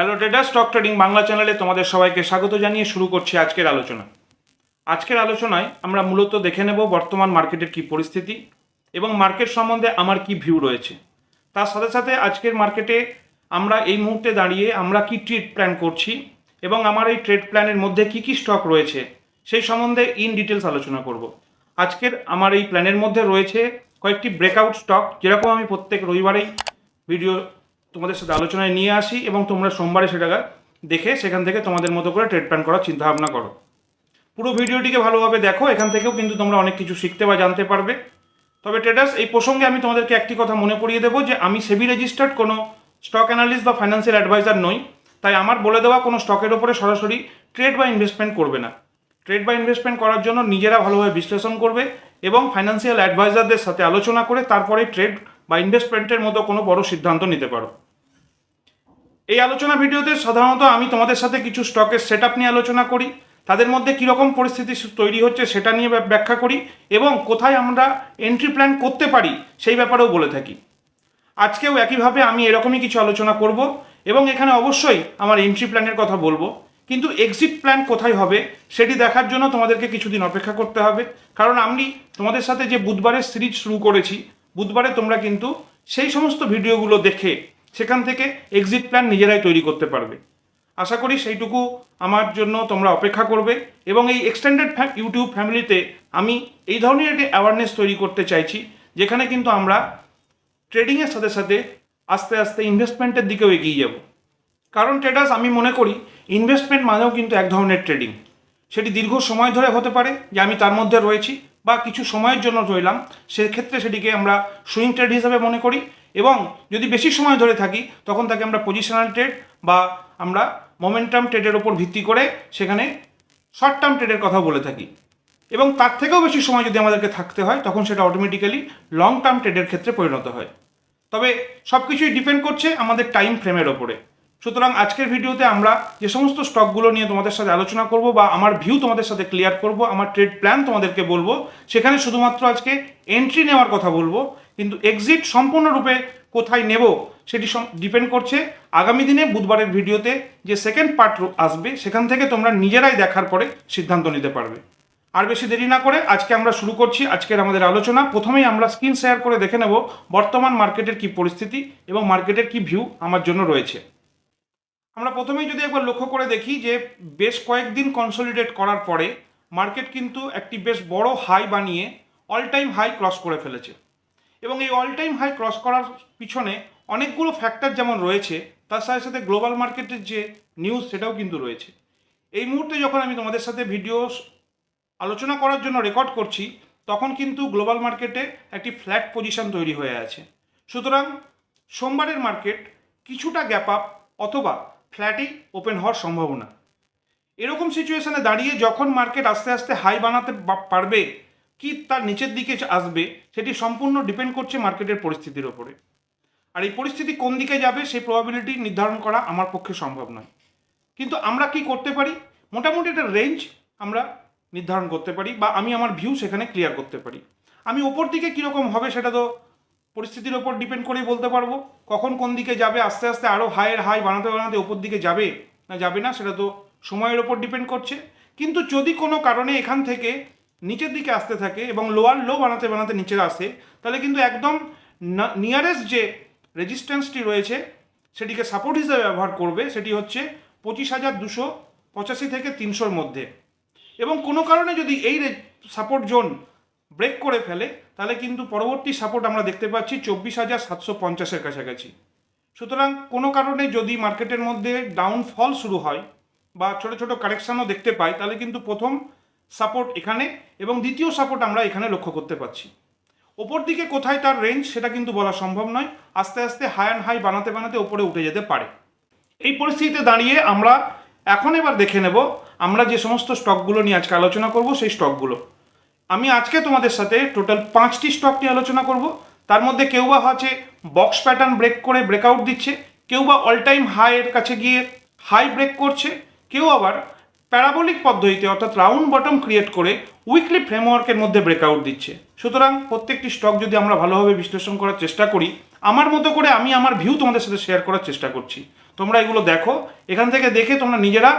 Hello trader, stock trading Bangla চ্যানেলে তোমাদের সবাইকে স্বাগত জানিয়ে শুরু করছি আজকের আলোচনা। আজকের আলোচনায় আমরা মূলত দেখে নেব বর্তমান মার্কেটের কী পরিস্থিতি এবং মার্কেট সম্বন্ধে আমার কি ভিউ রয়েছে। তার সাথে সাথে আজকের মার্কেটে আমরা এই মুহূর্তে দাঁড়িয়ে আমরা কি ট্রেড প্ল্যান করছি এবং আমার এই ট্রেড প্ল্যানের মধ্যে কি কি স্টক রয়েছে সেই সম্বন্ধে ইন ডিটেলস আলোচনা করব। আজকের আমার এই প্ল্যানের মধ্যে রয়েছে কয়েকটি ব্রেকআউট স্টক, যেরকম আমি প্রত্যেক রবিবারেই ভিডিও তোমাদের সাথে আলোচনায় নিয়ে আসি এবং তোমরা সোমবারে সেটা দেখে সেখান থেকে তোমাদের মতো করে ট্রেড প্ল্যান করার চিন্তাভাবনা করো। পুরো ভিডিওটিকে ভালোভাবে দেখো, এখান থেকেও কিন্তু তোমরা অনেক কিছু শিখতে বা জানতে পারবে। তবে ট্রেডার্স, এই প্রসঙ্গে আমি তোমাদেরকে একটি কথা মনে করিয়ে দেবো যে আমি সেবি রেজিস্টার্ড কোনো স্টক অ্যানালিস্ট বা ফাইন্যান্সিয়াল অ্যাডভাইজার নই, তাই আমার বলে দেওয়া কোনো স্টকের ওপরে সরাসরি ট্রেড বা ইনভেস্টমেন্ট করবে না। ট্রেড বা ইনভেস্টমেন্ট করার জন্য নিজেরা ভালোভাবে বিশ্লেষণ করবে এবং ফাইন্যান্সিয়াল অ্যাডভাইজারদের সাথে আলোচনা করে তারপরে ট্রেড বা ইনভেস্টমেন্টের মতো কোনো বড় সিদ্ধান্ত নিতে পারো। এই আলোচনা ভিডিওতে সাধারণত আমি তোমাদের সাথে কিছু স্টকের সেট আপ নিয়ে আলোচনা করি, তাদের মধ্যে কীরকম পরিস্থিতি তৈরি হচ্ছে সেটা নিয়ে ব্যাখ্যা করি এবং কোথায় আমরা এন্ট্রি প্ল্যান করতে পারি সেই ব্যাপারেও বলে থাকি। আজকেও একইভাবে আমি এরকমই কিছু আলোচনা করব এবং এখানে অবশ্যই আমার এন্ট্রি প্ল্যানের কথা বলবো, কিন্তু এক্সিট প্ল্যান কোথায় হবে সেটি দেখার জন্য তোমাদেরকে কিছুদিন অপেক্ষা করতে হবে, কারণ আমি তোমাদের সাথে যে বুধবারের সিরিজ শুরু করেছি, বুধবারে তোমরা কিন্তু সেই সমস্ত ভিডিওগুলো দেখে সেখান থেকে এক্সিট প্ল্যান নিজেরাই তৈরি করতে পারবে। আশা করি সেইটুকু আমার জন্য তোমরা অপেক্ষা করবে এবং এই এক্সটেন্ডেড ইউটিউব ফ্যামিলিতে আমি এই ধরনের একটি অ্যাওয়ারনেস তৈরি করতে চাইছি, যেখানে কিন্তু আমরা ট্রেডিংয়ের সাথে সাথে আস্তে আস্তে ইনভেস্টমেন্টের দিকেও এগিয়ে যাব। কারণ ট্রেডার্স, আমি মনে করি ইনভেস্টমেন্ট মানেও কিন্তু এক ধরনের ট্রেডিং। সেটি দীর্ঘ সময় ধরে হতে পারে যে আমি তার মধ্যে রয়েছি, বা কিছু সময়ের জন্য রইলাম, সেক্ষেত্রে সেটিকে আমরা সুইং ট্রেড হিসাবে মনে করি, এবং যদি বেশি সময় ধরে থাকি তখন তাকে আমরা পজিশনাল ট্রেড বা আমরা মোমেন্টাম ট্রেডের ওপর ভিত্তি করে সেখানে শর্ট টার্ম ট্রেডের কথা বলে থাকি, এবং তার থেকেও বেশি সময় যদি আমাদেরকে থাকতে হয় তখন সেটা অটোমেটিক্যালি লং টার্ম ট্রেডের ক্ষেত্রে পরিণত হয়। তবে সব কিছুই ডিপেন্ড করছে আমাদের টাইম ফ্রেমের ওপরে। সুতরাং আজকের ভিডিওতে আমরা যে সমস্ত স্টকগুলো নিয়ে তোমাদের সাথে আলোচনা করব বা আমার ভিউ তোমাদের সাথে ক্লিয়ার করব, আমার ট্রেড প্ল্যান তোমাদেরকে বলবো, সেখানে শুধুমাত্র আজকে এন্ট্রি নেওয়ার কথা বলবো, কিন্তু এক্সিট সম্পূর্ণরূপে কোথায় নেব সেটি ডিপেন্ড করছে আগামী দিনে বুধবারের ভিডিওতে যে সেকেন্ড পার্ট আসবে, সেখান থেকে তোমরা নিজেরাই দেখার পরে সিদ্ধান্ত নিতে পারবে। আর বেশি দেরি না করে আজকে আমরা শুরু করছি আজকের আমাদের আলোচনা। প্রথমেই আমরা স্ক্রিন শেয়ার করে দেখে নেব বর্তমান মার্কেটের কি পরিস্থিতি এবং মার্কেটের কি ভিউ আমার জন্য রয়েছে। আমরা প্রথমেই যদি একবার লক্ষ্য করে দেখি যে বেশ কয়েকদিন কনসলিডেট করার পরে মার্কেট কিন্তু একটি বেশ বড় হাই বানিয়ে অল টাইম হাই ক্রস করে ফেলেছে, এবং এই অল টাইম হাই ক্রস করার পিছনে অনেকগুলো ফ্যাক্টর যেমন রয়েছে, তার সাথে সাথে গ্লোবাল মার্কেটের যে নিউজ সেটাও কিন্তু রয়েছে। এই মুহূর্তে যখন আমি তোমাদের সাথে ভিডিও আলোচনা করার জন্য রেকর্ড করছি, তখন কিন্তু গ্লোবাল মার্কেটে একটি ফ্ল্যাট পজিশন তৈরি হয়ে আছে। সুতরাং সোমবারের মার্কেট কিছুটা গ্যাপ আপ অথবা ফ্ল্যাটই ওপেন হওয়ার সম্ভাবনা। এরকম সিচুয়েশনে দাঁড়িয়ে যখন মার্কেট আস্তে আস্তে হাই বানাতে পারবে কি তার নিচের দিকে আসবে, সেটি সম্পূর্ণ ডিপেন্ড করছে মার্কেটের পরিস্থিতির ওপরে। আর এই পরিস্থিতি কোন দিকে যাবে সেই প্রবাবিলিটি নির্ধারণ করা আমার পক্ষে সম্ভব নয়, কিন্তু আমরা কি করতে পারি, মোটামুটি একটা রেঞ্জ আমরা নির্ধারণ করতে পারি বা আমি আমার ভিউ সেখানে ক্লিয়ার করতে পারি। আমি ওপর দিকে কীরকম হবে সেটা তো পরিস্থিতির ওপর ডিপেন্ড করেই বলতে পারবো, কখন কোন দিকে যাবে, আস্তে আস্তে আরও হাইয়ের হাই বানাতে বানাতে ওপর দিকে যাবে না যাবে না সেটা তো সময়ের ওপর ডিপেন্ড করছে। কিন্তু যদি কোনো কারণে এখান থেকে নিচের দিকে আসতে থাকে এবং লোয়ার লো বানাতে বানাতে নিচে আসে, তাহলে কিন্তু একদম নিয়ারেস্ট যে রেজিস্ট্যান্সটি রয়েছে সেটিকে সাপোর্ট হিসেবে ব্যবহার করবে, সেটি হচ্ছে 25,285 থেকে 300-র মধ্যে। এবং কোনো কারণে যদি এই সাপোর্ট জোন ব্রেক করে ফেলে তাহলে কিন্তু পরবর্তী সাপোর্ট আমরা দেখতে পাচ্ছি 24,750-এর কাছাকাছি। সুতরাং কোনো কারণে যদি মার্কেটের মধ্যে ডাউনফল শুরু হয় বা ছোটো ছোটো কারেকশানও দেখতে পাই, তাহলে কিন্তু প্রথম সাপোর্ট এখানে এবং দ্বিতীয় সাপোর্ট আমরা এখানে লক্ষ্য করতে পারছি। ওপর দিকে কোথায় তার রেঞ্জ সেটা কিন্তু বলা সম্ভব নয়, আস্তে আস্তে হাই অ্যান্ড হাই বানাতে বানাতে ওপরে উঠে যেতে পারে। এই পরিস্থিতিতে দাঁড়িয়ে আমরা এখন এবার দেখে নেব আমরা যে সমস্ত স্টকগুলো নিয়ে আজকে আলোচনা করব সেই স্টকগুলো। আমি আজকে তোমাদের সাথে টোটাল 5টি স্টক নিয়ে আলোচনা করব। তার মধ্যে কেউ বা হচ্ছে বক্স প্যাটার্ন ব্রেক করে ব্রেকআউট দিচ্ছে, কেউ বা অল টাইম হাইয়ের কাছে গিয়ে হাই ব্রেক করছে, কেউ আবার প্যারাবোলিক পদ্ধতিতে অর্থাৎ রাউন্ড বটম ক্রিয়েট করে উইকলি ফ্রেমওয়ার্কের মধ্যে ব্রেকআউট দিচ্ছে। সুতরাং প্রত্যেকটি স্টক যদি আমরা ভালোভাবে বিশ্লেষণ করার চেষ্টা করি, আমার মতো করে আমি আমার ভিউ তোমাদের সাথে শেয়ার করার চেষ্টা করছি। তোমরা এগুলো দেখো, এখান থেকে দেখে তোমরা নিজেরা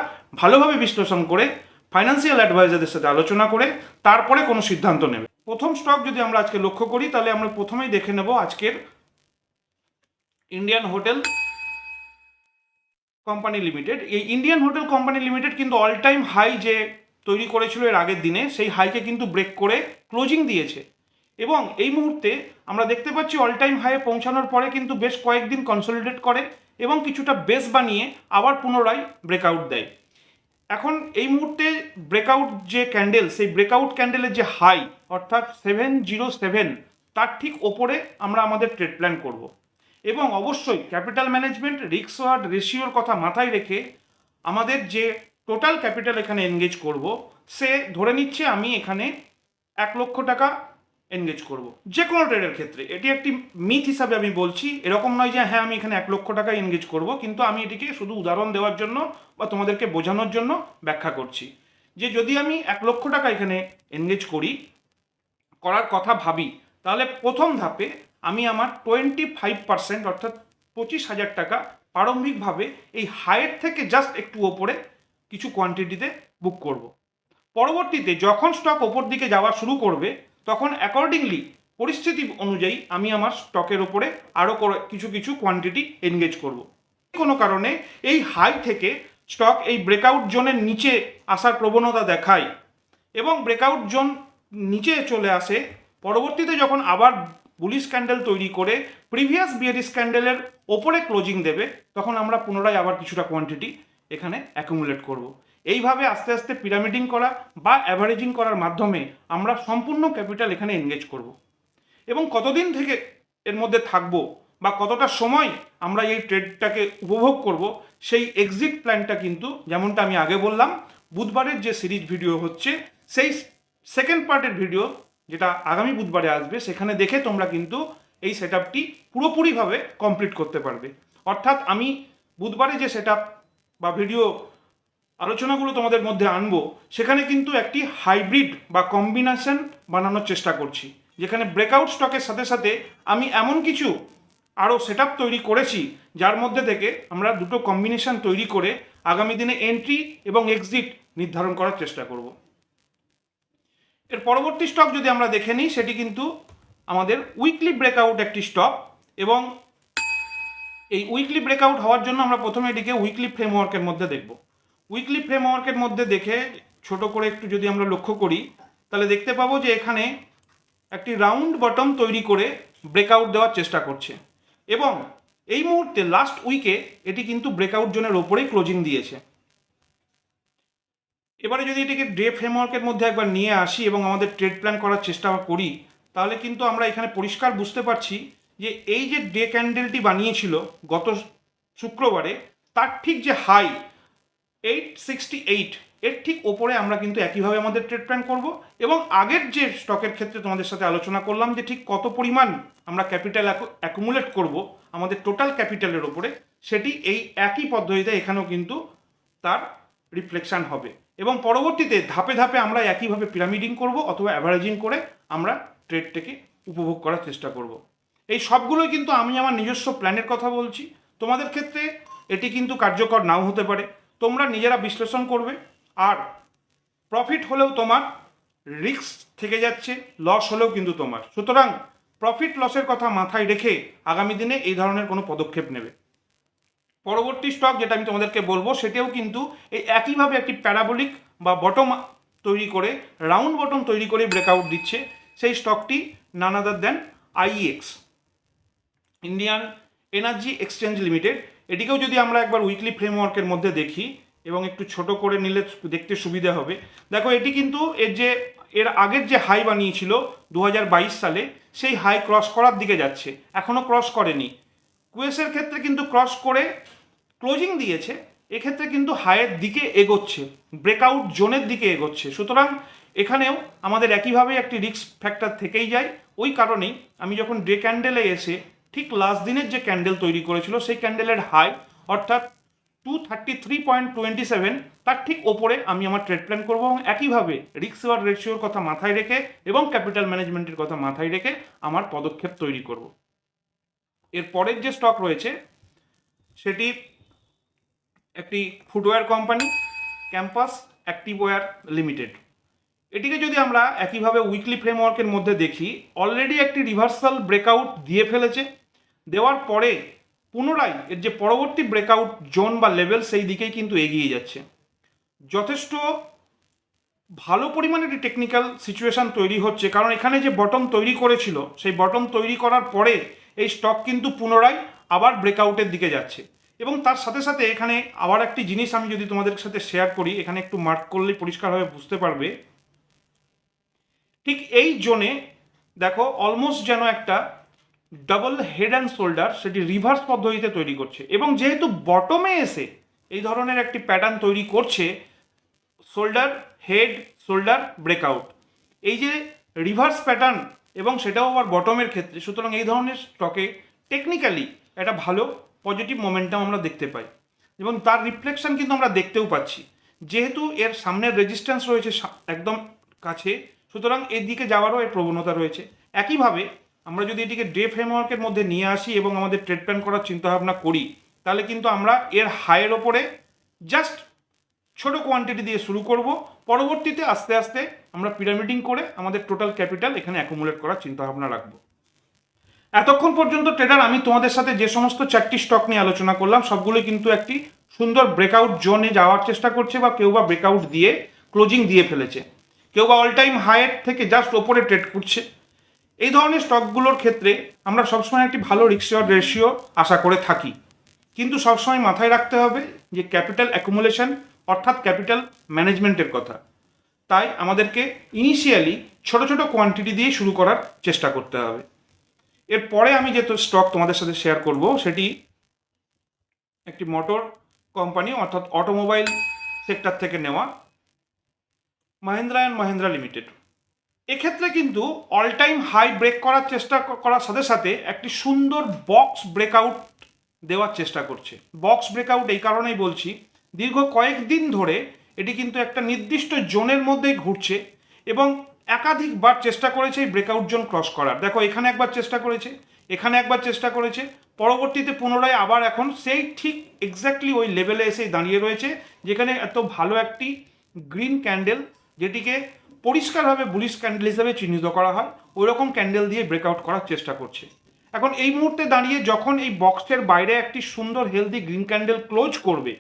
ভালোভাবে বিশ্লেষণ করে ফাইন্যান্সিয়াল অ্যাডভাইজারদের সাথে আলোচনা করে তারপরে কোনো সিদ্ধান্ত নেবে। প্রথম স্টক যদি আমরা আজকে লক্ষ্য করি, তাহলে আমরা প্রথমেই দেখে নেব আজকের ইন্ডিয়ান হোটেল কোম্পানি লিমিটেড। এই ইন্ডিয়ান হোটেল কোম্পানি লিমিটেড কিন্তু অল টাইম হাই যে তৈরি করেছিল এর আগের দিনে, সেই হাইকে কিন্তু ব্রেক করে ক্লোজিং দিয়েছে এবং এই মুহূর্তে আমরা দেখতে পাচ্ছি অল টাইম হাইয়ে পৌঁছানোর পরে কিন্তু বেশ কয়েকদিন কনসলিডেট করে এবং কিছুটা বেস বানিয়ে আবার পুনরায় ব্রেকআউট দেয়। এখন এই মুহূর্তে ব্রেকআউট যে ক্যান্ডেল, সেই ব্রেকআউট ক্যান্ডেলের যে হাই অর্থাৎ 707, তার ঠিক ওপরে আমরা আমাদের ট্রেড প্ল্যান করব এবং অবশ্যই ক্যাপিটাল ম্যানেজমেন্ট রিস্ক ওয়ার্ড রেশিওর কথা মাথায় রেখে আমাদের যে টোটাল ক্যাপিটাল এখানে এনগেজ করব, সে ধরে নিচ্ছে আমি এখানে 1,00,000 টাকা এনগেজ করব যে কোনো ট্রেডের ক্ষেত্রে। এটি একটি মিথ হিসাবে আমি বলছি, এরকম নয় যে হ্যাঁ আমি এখানে 1,00,000 টাকা এনগেজ করব, কিন্তু আমি এটিকে শুধু উদাহরণ দেওয়ার জন্য বা তোমাদেরকে বোঝানোর জন্য ব্যাখ্যা করছি যে যদি আমি 1,00,000 টাকা এখানে এনগেজ করার কথা ভাবি, তাহলে প্রথম ধাপে আমি আমার 25% অর্থাৎ 25,000 টাকা প্রারম্ভিকভাবে এই হাইয়ের থেকে জাস্ট একটু ওপরে কিছু কোয়ান্টিটিতে বুক করব। পরবর্তীতে যখন স্টক ওপর দিকে যাওয়া শুরু করবে, তখন অ্যাকর্ডিংলি পরিস্থিতি অনুযায়ী আমি আমার স্টকের ওপরে আরও কিছু কিছু কোয়ান্টিটি এনগেজ করব। কোনো কারণে এই হাই থেকে স্টক এই ব্রেকআউট জোনের নিচে আসার প্রবণতা দেখায় এবং ব্রেকআউট জোন নিচে চলে আসে, পরবর্তীতে যখন আবার বুলিশ ক্যান্ডেল তৈরি করে প্রিভিয়াস বিয়ারিশ ক্যান্ডেলের ওপরে ক্লোজিং দেবে, তখন আমরা পুনরায় আবার কিছুটা কোয়ান্টিটি এখানে অ্যাকুমুলেট করব। এইভাবে আস্তে আস্তে পিরামিডিং করা বা অ্যাভারেজিং করার মাধ্যমে আমরা সম্পূর্ণ ক্যাপিটাল এখানে এনগেজ করব এবং কতদিন থেকে এর মধ্যে থাকবো বা কতটা সময় আমরা এই ট্রেডটাকে উপভোগ করব, সেই এক্সিট প্ল্যানটা কিন্তু যেমনটা আমি আগে বললাম, বুধবারের যে সিরিজ ভিডিও হচ্ছে সেই সেকেন্ড পার্টের ভিডিও যেটা আগামী বুধবারে আসবে, সেখানে দেখে তোমরা কিন্তু এই সেট আপটি পুরোপুরিভাবে কমপ্লিট করতে পারবে। অর্থাৎ আমি বুধবারে যে সেট আপ বা ভিডিও আলোচনাগুলো তোমাদের মধ্যে আনবো, সেখানে কিন্তু একটি হাইব্রিড বা কম্বিনেশন বানানোর চেষ্টা করছি, যেখানে ব্রেকআউট স্টকের সাথে সাথে আমি এমন কিছু আরও সেট আপ তৈরি করেছি যার মধ্যে থেকে আমরা দুটো কম্বিনেশন তৈরি করে আগামী দিনে এন্ট্রি এবং এক্সিট নির্ধারণ করার চেষ্টা করব। এর পরবর্তী স্টক যদি আমরা দেখে নিই, সেটি কিন্তু আমাদের উইকলি ব্রেকআউট একটি স্টক এবং এই উইকলি ব্রেকআউট হওয়ার জন্য আমরা প্রথমে এটিকে উইকলি ফ্রেমওয়ার্কের মধ্যে দেখব। উইকলি ফ্রেমওয়ার্কের মধ্যে দেখে ছোট করে একটু যদি আমরা লক্ষ্য করি, তাহলে দেখতে পাবো যে এখানে একটি রাউন্ড বটম তৈরি করে ব্রেকআউট দেওয়ার চেষ্টা করছে এবং এই মুহূর্তে লাস্ট উইকে এটি কিন্তু ব্রেকআউট জোনের ওপরেই ক্লোজিং দিয়েছে। এবারে যদি এটিকে ডে ফ্রেমওয়ার্কের মধ্যে একবার নিয়ে আসি এবং আমাদের ট্রেড প্ল্যান করার চেষ্টা করি, তাহলে কিন্তু আমরা এখানে পরিষ্কার বুঝতে পারছি যে এই যে ডে ক্যান্ডেলটি বানিয়েছিল গত শুক্রবারে, তার ঠিক যে হাই 868, এর ঠিক ওপরে আমরা কিন্তু একইভাবে আমাদের ট্রেড প্ল্যান করব এবং আগের যে স্টকের ক্ষেত্রে তোমাদের সাথে আলোচনা করলাম যে ঠিক কত পরিমাণ আমরা ক্যাপিটাল অ্যাকুমুলেট করব আমাদের টোটাল ক্যাপিটালের ওপরে, সেটি এই একই পদ্ধতিতে এখানেও কিন্তু তার রিফ্লেকশান হবে এবং পরবর্তীতে ধাপে ধাপে আমরা একইভাবে পিরামিডিং করব অথবা অ্যাভারেজিং করে আমরা ট্রেডটাকে উপভোগ করার চেষ্টা করব। এই সবগুলোই কিন্তু আমি আমার নিজস্ব প্ল্যানের কথা বলছি, তোমাদের ক্ষেত্রে এটি কিন্তু কার্যকর নাও হতে পারে, তোমরা নিজেরা বিশ্লেষণ করবে। আর প্রফিট হলেও তোমার, রিস্ক থেকে যাচ্ছে, লস হলেও কিন্তু তোমার। সুতরাং প্রফিট লসের কথা মাথায় রেখে আগামী দিনে এই ধরনের কোনো পদক্ষেপ নেবে। পরবর্তী স্টক যেটা আমি তোমাদেরকে বলবো, সেটাও কিন্তু এই একইভাবে একটি প্যারাবোলিক বা বটম তৈরি করে রাউন্ড বটম তৈরি করে ব্রেকআউট দিচ্ছে। সেই স্টকটি none other than IEX, Indian Energy Exchange Limited. এটিকেও যদি আমরা একবার উইকলি ফ্রেমওয়ার্কের মধ্যে দেখি এবং একটু ছোট করে নিলে দেখতে সুবিধা হবে। দেখো এটি কিন্তু এর আগের যে হাই বানিয়েছিল 2022 সালে, সেই হাই ক্রস করার দিকে যাচ্ছে, এখনও ক্রস করেনি। কুয়েসের ক্ষেত্রে কিন্তু ক্রস করে ক্লোজিং দিয়েছে, এক্ষেত্রে কিন্তু হাইয়ের দিকে এগোচ্ছে, ব্রেকআউট জোনের দিকে এগোচ্ছে। সুতরাং এখানেও আমাদের একইভাবে একটি রিস্ক ফ্যাক্টর থেকেই যায়। ওই কারণেই আমি যখন ডে ক্যান্ডেলে এসে ঠিক লাস্ট দিনের যে ক্যান্ডেল তৈরি করেছিল, সেই ক্যান্ডেলের হাই অর্থাৎ 233.27, তার ঠিক ওপরে আমি আমার ট্রেড প্ল্যান করবো এবং একইভাবে রিস্ক রিওয়ার্ড রেশিওর কথা মাথায় রেখে এবং ক্যাপিটাল ম্যানেজমেন্টের কথা মাথায় রেখে আমার পদক্ষেপ তৈরি করব। এর পরের যে স্টক রয়েছে সেটি একটি ফুটওয়্যার কোম্পানি, ক্যাম্পাস অ্যাক্টিভওয়্যার লিমিটেড। এটিকে যদি আমরা একইভাবে উইকলি ফ্রেমওয়ার্কের মধ্যে দেখি, অলরেডি একটি রিভার্সাল ব্রেকআউট দিয়ে ফেলেছে। দেওয়ার পরে পুনরায় এর যে পরবর্তী ব্রেকআউট জোন বা লেভেল সেই দিকেই কিন্তু এগিয়ে যাচ্ছে। যথেষ্ট ভালো পরিমাণে একটি টেকনিক্যাল সিচুয়েশান তৈরি হচ্ছে, কারণ এখানে যে বটম তৈরি করেছিল সেই বটম তৈরি করার পরে এই স্টক কিন্তু পুনরায় আবার ব্রেকআউটের দিকে যাচ্ছে। এবং তার সাথে সাথে এখানে আবার একটি জিনিস আমি যদি তোমাদের সাথে শেয়ার করি, এখানে একটু মার্ক করলেই পরিষ্কারভাবে বুঝতে পারবে। ঠিক এই জোনে দেখো অলমোস্ট যেন একটা ডাবল হেড অ্যান্ড শোল্ডার সেটি রিভার্স পদ্ধতিতে তৈরি করছে, এবং যেহেতু বটমে এসে এই ধরনের একটি প্যাটার্ন তৈরি করছে, শোল্ডার হেড শোল্ডার ব্রেকআউট, এই যে রিভার্স প্যাটার্ন এবং সেটাও আবার বটমের ক্ষেত্রে, সুতরাং এই ধরনের স্টকে টেকনিক্যালি একটা ভালো পজিটিভ মোমেন্টাম আমরা দেখতে পাই এবং তার রিফ্লেকশন কিন্তু আমরা দেখতেও পাচ্ছি। যেহেতু এর সামনের রেজিস্ট্যান্স রয়েছে একদম কাছে, সুতরাং এর দিকে যাওয়ারও এর প্রবণতা রয়েছে। একইভাবে আমরা যদি এটিকে ডে ফ্রেমওয়ার্কের মধ্যে নিয়ে আসি এবং আমাদের ট্রেড প্ল্যান করার চিন্তাভাবনা করি, তাহলে কিন্তু আমরা এর হাইয়ের ওপরে জাস্ট ছোট কোয়ান্টিটি দিয়ে শুরু করব, পরবর্তীতে আস্তে আস্তে আমরা পিরামিডিং করে আমাদের টোটাল ক্যাপিটাল এখানে অ্যাকুমুলেট করার চিন্তাভাবনা রাখবো। এতক্ষণ পর্যন্ত ট্রেডার আমি তোমাদের সাথে যে সমস্ত 4টি স্টক নিয়ে আলোচনা করলাম, সবগুলোই কিন্তু একটি সুন্দর ব্রেকআউট জোনে যাওয়ার চেষ্টা করছে, বা কেউ বা ব্রেকআউট দিয়ে ক্লোজিং দিয়ে ফেলেছে, কেউ বা অল টাইম হাইয়ের থেকে জাস্ট ওপরে ট্রেড করছে। এই ধরনের স্টকগুলোর ক্ষেত্রে আমরা সবসময় একটি ভালো রিস্ক রিওয়ার্ড রেশিও আশা করে থাকি, কিন্তু সবসময় মাথায় রাখতে হবে যে ক্যাপিটাল অ্যাকুমুলেশন অর্থাৎ ক্যাপিটাল ম্যানেজমেন্টের কথা। তাই আমাদেরকে ইনিশিয়ালি ছোট ছোট কোয়ান্টিটি দিয়ে শুরু করার চেষ্টা করতে হবে। এরপরে আমি যে স্টক তোমাদের সাথে শেয়ার করব সেটি একটি মোটর কোম্পানি অর্থাৎ অটোমোবাইল সেক্টর থেকে নেওয়া, মাহিন্দ্রা অ্যান্ড মাহিন্দ্রা লিমিটেড। এক্ষেত্রে কিন্তু অল টাইম হাই ব্রেক করার চেষ্টা করার সাথে সাথে একটি সুন্দর বক্স ব্রেকআউট দেওয়ার চেষ্টা করছে। বক্স ব্রেকআউট এই কারণেই বলছি, দীর্ঘ কয়েকদিন ধরে এটি কিন্তু একটা নির্দিষ্ট জোনের মধ্যেই ঘুরছে এবং একাধিকবার চেষ্টা করেছে এই ব্রেকআউট জোন ক্রস করার। দেখো এখানে একবার চেষ্টা করেছে, এখানে একবার চেষ্টা করেছে, পরবর্তীতে পুনরায় আবার এখন সেই ঠিক এক্স্যাক্টলি ওই লেভেলে এসে দাঁড়িয়ে রয়েছে, যেখানে এত ভালো একটি গ্রিন ক্যান্ডেল, যেটিকে পরিষ্কারভাবে বুলিশ ক্যান্ডেল হিসেবে চিহ্নিত করা হয়, ওই রকম ক্যান্ডেল দিয়ে ব্রেকআউট করার চেষ্টা করছে। এখন এই মুহূর্তে দাঁড়িয়ে যখন এই বক্সের বাইরে একটি সুন্দর হেলদি গ্রিন ক্যান্ডেল ক্লোজ করবে,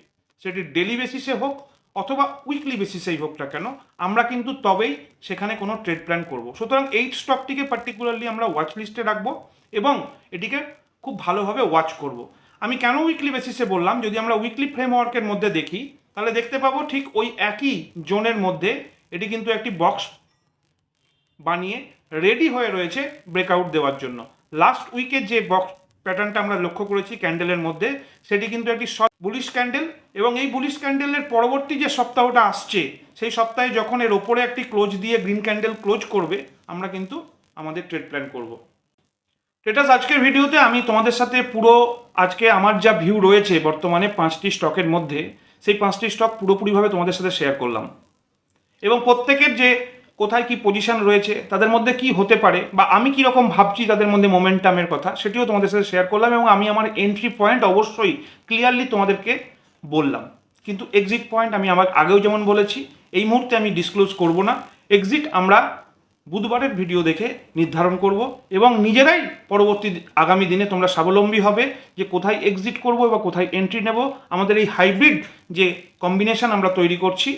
সেটি ডেলি বেসিসে হোক অথবা উইকলি বেসিসেই হোক না কেন, আমরা কিন্তু তবেই সেখানে কোনো ট্রেড প্ল্যান করব। সুতরাং এই স্টকটিকে পার্টিকুলারলি আমরা ওয়াচ লিস্টে রাখবো এবং এটিকে খুব ভালোভাবে ওয়াচ করব। আমি কেন উইকলি বেসিসে বললাম, যদি আমরা উইকলি ফ্রেমওয়ার্কের মধ্যে দেখি তাহলে দেখতে পাবো ঠিক ওই একই জোনের মধ্যে এটি কিন্তু একটি বক্স বানিয়ে রেডি হয়ে রয়েছে ব্রেকআউট দেওয়ার জন্য। লাস্ট উইকে যে বক্স প্যাটার্নটা আমরা লক্ষ্য করেছি ক্যান্ডেলের মধ্যে, সেটি কিন্তু একটি বুলিশ ক্যান্ডেল, এবং এই বুলিশ ক্যান্ডেলের পরবর্তী যে সপ্তাহটা আসছে সেই সপ্তাহে যখন এর ওপরে একটি ক্লোজ দিয়ে গ্রিন ক্যান্ডেল ক্লোজ করবে, আমরা কিন্তু আমাদের ট্রেড প্ল্যান করব। ট্রেডার্স, আজকের ভিডিওতে আমি তোমাদের সাথে পুরো আজকে আমার যা ভিউ রয়েছে বর্তমানে 5টি স্টকের মধ্যে, সেই 5টি স্টক পুরোপুরিভাবে তোমাদের সাথে শেয়ার করলাম এবং প্রত্যেকের যে কোথায় কি পজিশন রয়েছে, তাদের মধ্যে কি হতে পারে বা আমি কি রকম ভাবছি তাদের মধ্যে মোমেন্টামের কথা, সেটিও তোমাদের সাথে শেয়ার করলাম এবং আমি আমার এন্ট্রি পয়েন্ট অবশ্যই ক্লিয়ারলি তোমাদেরকে বললাম। কিন্তু এক্সিট পয়েন্ট আমি আমার আগেও যেমন বলেছি, এই মুহূর্তে আমি ডিসক্লোজ করব না। এক্সিট আমরা বুধবারের ভিডিও দেখে নির্ধারণ করব এবং নিজেরাই পরবর্তী আগামী দিনে তোমরা স্বাবলম্বী হবে যে কোথায় এক্সিট করব বা কোথায় এন্ট্রি নেব। আমাদের এই হাইব্রিড যে কম্বিনেশন আমরা তৈরি করছি,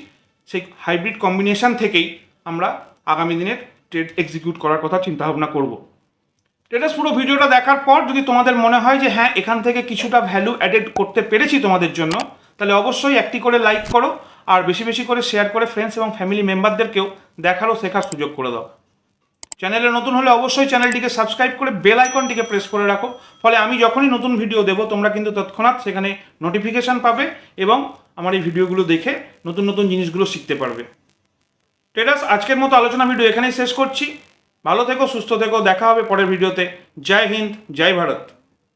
সেই হাইব্রিড কম্বিনেশন থেকেই আমরা আগামী দিনের ট্রেড এক্সিকিউট করার কথা চিন্তাভাবনা করব। ট্রেডার্স, পুরো ভিডিওটা দেখার পর যদি তোমাদের মনে হয় যে হ্যাঁ এখান থেকে কিছুটা ভ্যালু অ্যাডেড করতে পেরেছি তোমাদের জন্য, তাহলে অবশ্যই একটি করে লাইক করো আর বেশি বেশি করে শেয়ার করে ফ্রেন্ডস এবং ফ্যামিলি মেম্বারদেরকেও দেখার ও শেখার সুযোগ করে দাও। চ্যানেলে নতুন হলে অবশ্যই চ্যানেলটিকে সাবস্ক্রাইব করে বেল আইকনটিকে প্রেস করে রাখো, ফলে আমি যখনই নতুন ভিডিও দেবো তোমরা কিন্তু তৎক্ষণাৎ সেখানে নোটিফিকেশান পাবে এবং আমার এই ভিডিওগুলো দেখে নতুন নতুন জিনিসগুলো শিখতে পারবে। ট্রেডার্স, আজকের মতো আলোচনা ভিডিও এখানেই শেষ করছি। ভালো থেকো, সুস্থ থেকো, দেখা হবে পরের ভিডিওতে। জয় হিন্দ, জয় ভারত।